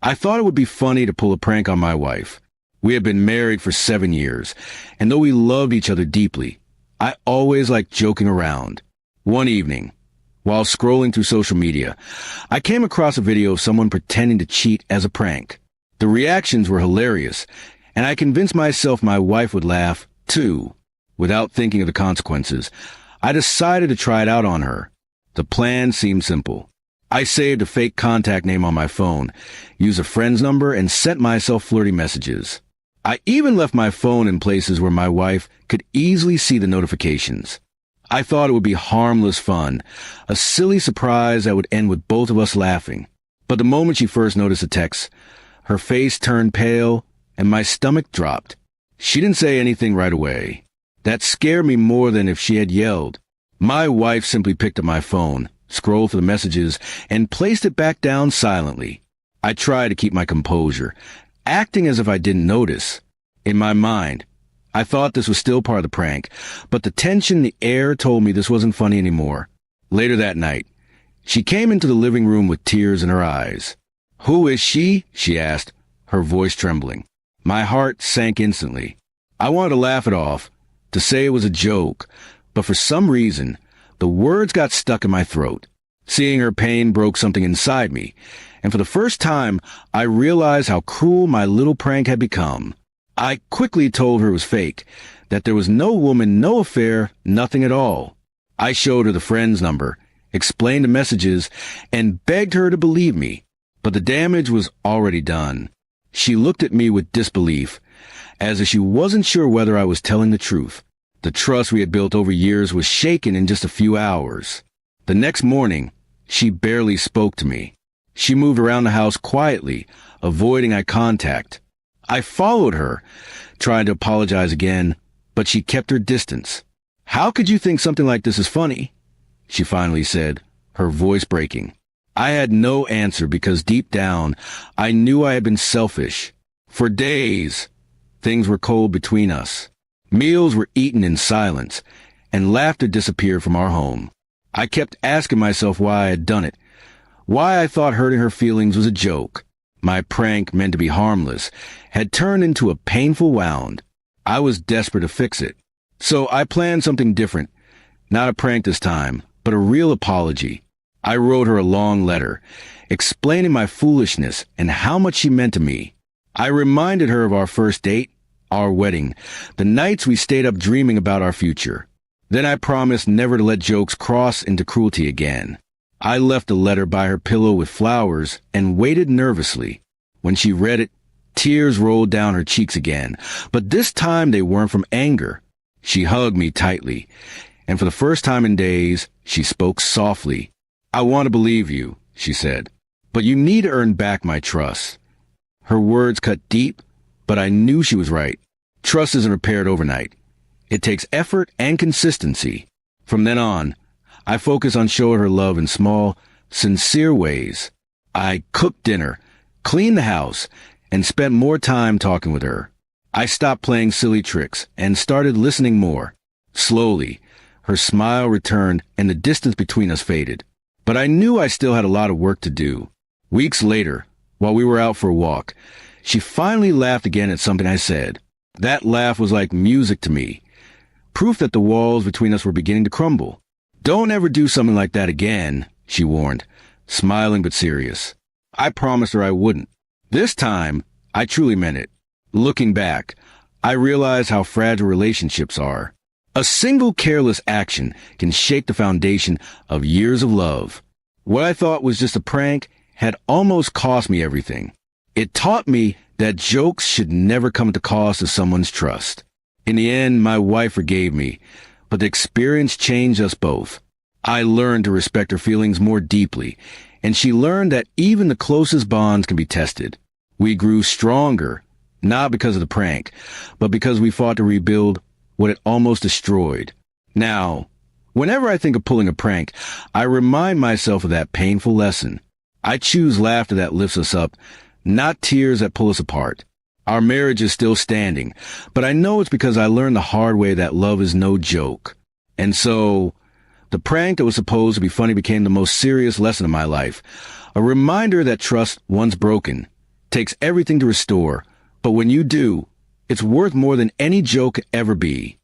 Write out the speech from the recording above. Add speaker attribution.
Speaker 1: I thought it would be funny to pull a prank on my wife. We had been married for 7 years, and though we loved each other deeply, I always liked joking around. One evening, while scrolling through social media, I came across a video of someone pretending to cheat as a prank. The reactions were hilarious, and I convinced myself my wife would laugh, too. Without thinking of the consequences, I decided to try it out on her. The plan seemed simple. I saved a fake contact name on my phone, used a friend's number, and sent myself flirty messages. I even left my phone in places where my wife could easily see the notifications. I thought it would be harmless fun, a silly surprise that would end with both of us laughing. But the moment she first noticed the text, her face turned pale and my stomach dropped. She didn't say anything right away. That scared me more than if she had yelled. My wife simply picked up my phone, scrolled through the messages, and placed it back down silently. I tried to keep my composure, acting as if I didn't notice. In my mind, I thought this was still part of the prank, but the tension in the air told me this wasn't funny anymore. Later that night, she came into the living room with tears in her eyes. "Who is she?" she asked, her voice trembling. My heart sank instantly. I wanted to laugh it off, to say it was a joke, but for some reason, the words got stuck in my throat. Seeing her pain broke something inside me, and for the first time, I realized how cruel my little prank had become. I quickly told her it was fake, that there was no woman, no affair, nothing at all. I showed her the friend's number, explained the messages, and begged her to believe me. But the damage was already done. She looked at me with disbelief, as if she wasn't sure whether I was telling the truth. The trust we had built over years was shaken in just a few hours. The next morning, she barely spoke to me. She moved around the house quietly, avoiding eye contact. I followed her, trying to apologize again, but she kept her distance. "How could you think something like this is funny?" she finally said, her voice breaking. I had no answer because deep down, I knew I had been selfish. For days, things were cold between us. Meals were eaten in silence, and laughter disappeared from our home. I kept asking myself why I had done it, why I thought hurting her feelings was a joke. My prank, meant to be harmless, had turned into a painful wound. I was desperate to fix it. So I planned something different. Not a prank this time, but a real apology. I wrote her a long letter, explaining my foolishness and how much she meant to me. I reminded her of our first date, our wedding, the nights we stayed up dreaming about our future. Then I promised never to let jokes cross into cruelty again. I left the letter by her pillow with flowers and waited nervously. When she read it, tears rolled down her cheeks again, but this time they weren't from anger. She hugged me tightly, and for the first time in days, she spoke softly. "I want to believe you," she said, "but you need to earn back my trust." Her words cut deep, but I knew she was right. Trust isn't repaired overnight. It takes effort and consistency. From then on, I focused on showing her love in small, sincere ways. I cooked dinner, cleaned the house, and spent more time talking with her. I stopped playing silly tricks and started listening more. Slowly, her smile returned and the distance between us faded. But I knew I still had a lot of work to do. Weeks later, while we were out for a walk, she finally laughed again at something I said. That laugh was like music to me, proof that the walls between us were beginning to crumble. "Don't ever do something like that again," she warned, smiling but serious. I promised her I wouldn't. This time, I truly meant it. Looking back, I realized how fragile relationships are. A single careless action can shake the foundation of years of love. What I thought was just a prank had almost cost me everything. It taught me that jokes should never come at the cost of someone's trust. In the end, my wife forgave me, but the experience changed us both. I learned to respect her feelings more deeply, and she learned that even the closest bonds can be tested. We grew stronger, not because of the prank, but because we fought to rebuild what it almost destroyed. Now, whenever I think of pulling a prank, I remind myself of that painful lesson. I choose laughter that lifts us up, not tears that pull us apart. Our marriage is still standing, but I know it's because I learned the hard way that love is no joke. And so, the prank that was supposed to be funny became the most serious lesson of my life, a reminder that trust, once broken, takes everything to restore, but when you do, it's worth more than any joke could ever be.